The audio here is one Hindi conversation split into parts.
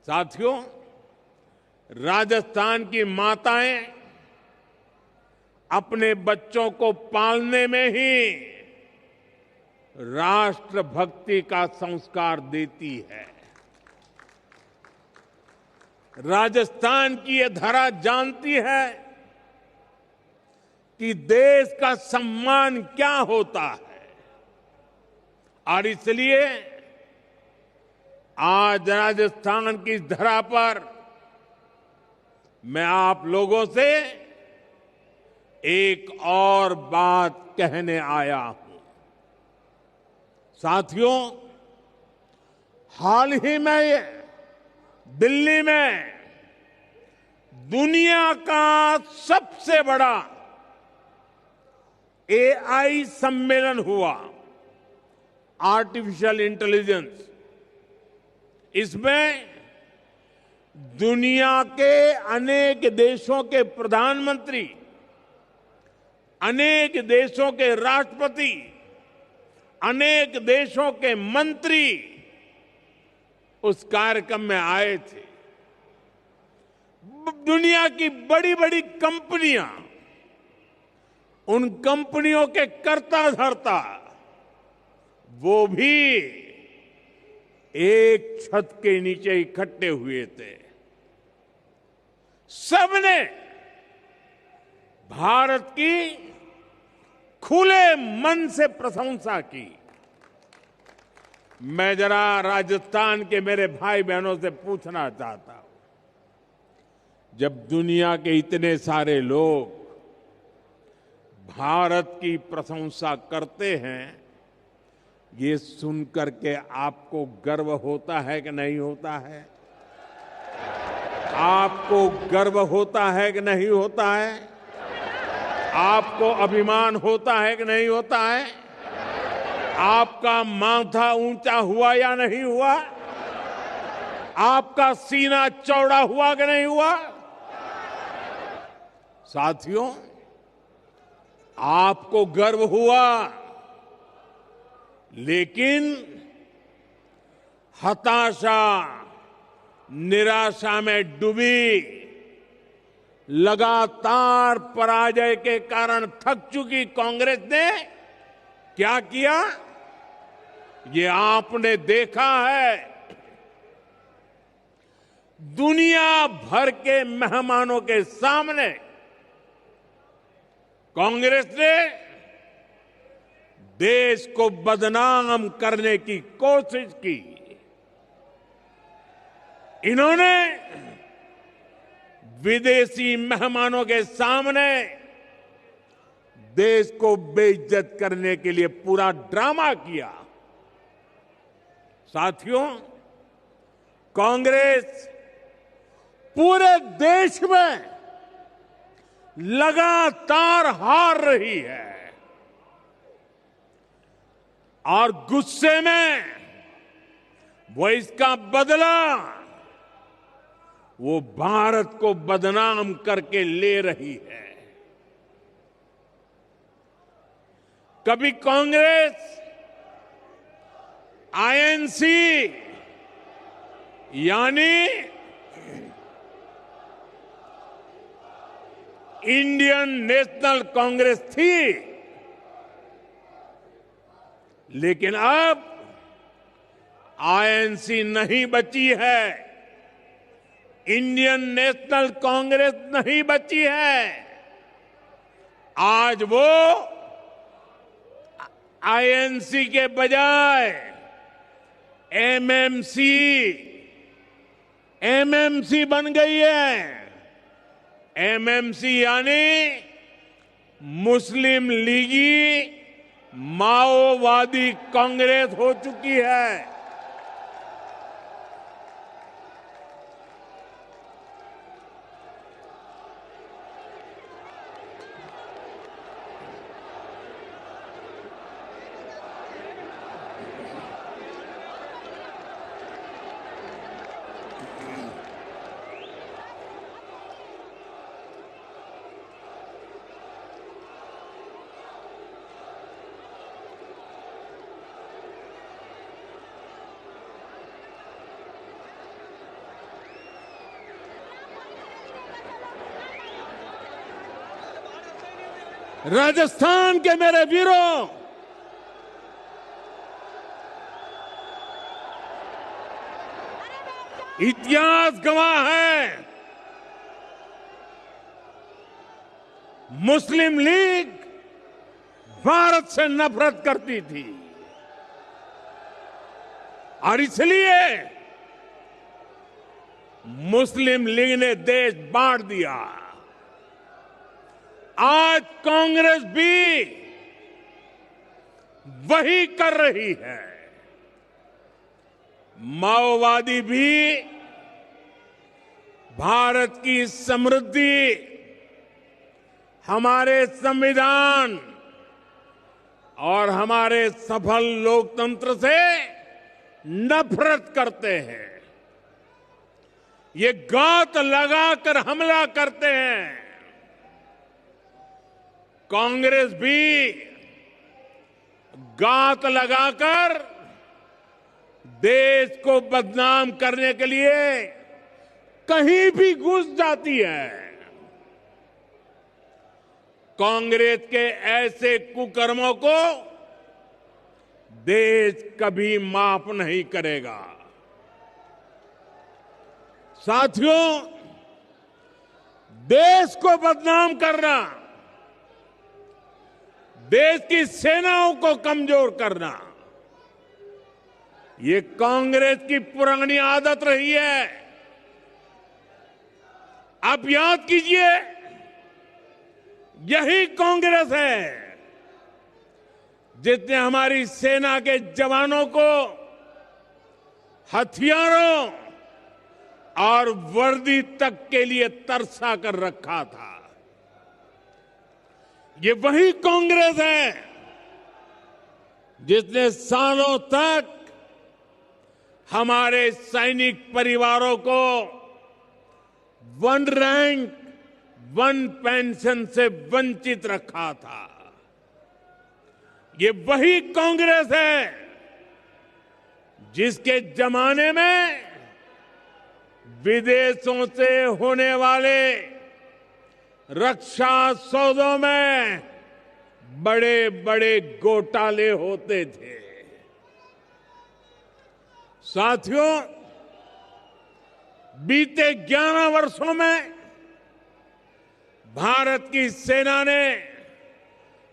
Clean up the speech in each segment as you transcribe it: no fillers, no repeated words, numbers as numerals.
साथियों, राजस्थान की माताएं अपने बच्चों को पालने में ही राष्ट्रभक्ति का संस्कार देती है। राजस्थान की ये धरा जानती है कि देश का सम्मान क्या होता है और इसलिए आज राजस्थान की धरा पर मैं आप लोगों से एक और बात कहने आया हूं। साथियों, हाल ही में दिल्ली में दुनिया का सबसे बड़ा एआई सम्मेलन हुआ, आर्टिफिशियल इंटेलिजेंस। इसमें दुनिया के अनेक देशों के प्रधानमंत्री, अनेक देशों के राष्ट्रपति, अनेक देशों के मंत्री उस कार्यक्रम में आए थे। दुनिया की बड़ी बड़ी कंपनियां, उन कंपनियों के कर्ता धर्ता वो भी एक छत के नीचे इकट्ठे हुए थे। सबने भारत की खुले मन से प्रशंसा की। मैं जरा राजस्थान के मेरे भाई बहनों से पूछना चाहता हूं, जब दुनिया के इतने सारे लोग भारत की प्रशंसा करते हैं, ये सुनकर के आपको गर्व होता है कि नहीं होता है? आपको गर्व होता है कि नहीं होता है? आपको अभिमान होता है कि नहीं होता है? आपका माथा ऊंचा हुआ या नहीं हुआ? आपका सीना चौड़ा हुआ कि नहीं हुआ? साथियों, आपको गर्व हुआ, लेकिन हताशा, निराशा में डूबी, लगातार पराजय के कारण थक चुकी कांग्रेस ने क्या किया, ये आपने देखा है। दुनिया भर के मेहमानों के सामने कांग्रेस ने देश को बदनाम करने की कोशिश की। इन्होंने विदेशी मेहमानों के सामने देश को बेइज्जत करने के लिए पूरा ड्रामा किया। साथियों, कांग्रेस पूरे देश में लगातार हार रही है और गुस्से में वो इसका बदला वो भारत को बदनाम करके ले रही है। कभी कांग्रेस आईएनसी यानी इंडियन नेशनल कांग्रेस थी, लेकिन अब आईएनसी नहीं बची है, इंडियन नेशनल कांग्रेस नहीं बची है। आज वो आईएनसी के बजाय एमएमसी बन गई है। एमएमसी यानी मुस्लिम लीगी माओवादी कांग्रेस हो चुकी है। राजस्थान के मेरे वीरों, इतिहास गवाह है, मुस्लिम लीग भारत से नफरत करती थी और इसलिए मुस्लिम लीग ने देश बांट दिया। आज कांग्रेस भी वही कर रही है। माओवादी भी भारत की समृद्धि, हमारे संविधान और हमारे सफल लोकतंत्र से नफरत करते हैं। ये घात लगाकर हमला करते हैं। कांग्रेस भी घात लगाकर देश को बदनाम करने के लिए कहीं भी घुस जाती है। कांग्रेस के ऐसे कुकर्मों को देश कभी माफ नहीं करेगा। साथियों, देश को बदनाम करना, देश की सेनाओं को कमजोर करना, ये कांग्रेस की पुरानी आदत रही है। आप याद कीजिए, यही कांग्रेस है जिसने हमारी सेना के जवानों को हथियारों और वर्दी तक के लिए तरसा कर रखा था। ये वही कांग्रेस है जिसने सालों तक हमारे सैनिक परिवारों को वन रैंक वन पेंशन से वंचित रखा था। ये वही कांग्रेस है जिसके जमाने में विदेशों से होने वाले रक्षा सौदों में बड़े बड़े घोटाले होते थे। साथियों, बीते 11 वर्षों में भारत की सेना ने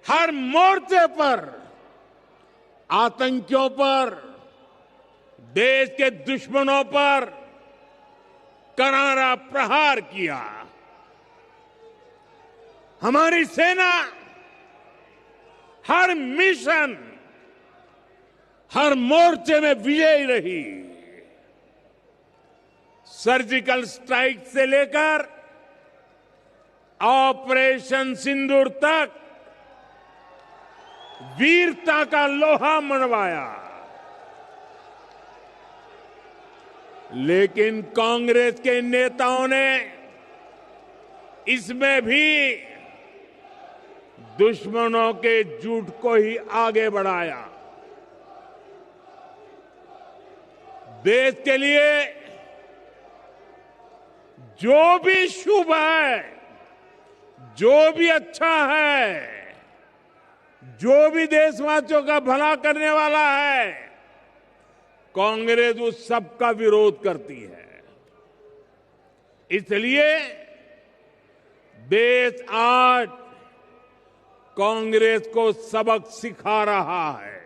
हर मोर्चे पर आतंकियों पर, देश के दुश्मनों पर करारा प्रहार किया। हमारी सेना हर मिशन, हर मोर्चे में विजयी रही। सर्जिकल स्ट्राइक से लेकर ऑपरेशन सिंदूर तक वीरता का लोहा मनवाया। लेकिन कांग्रेस के नेताओं ने इसमें भी दुश्मनों के झूठ को ही आगे बढ़ाया। देश के लिए जो भी शुभ है, जो भी अच्छा है, जो भी देशवासियों का भला करने वाला है, कांग्रेस उस सब का विरोध करती है। इसलिए देश आज कांग्रेस को सबक सिखा रहा है।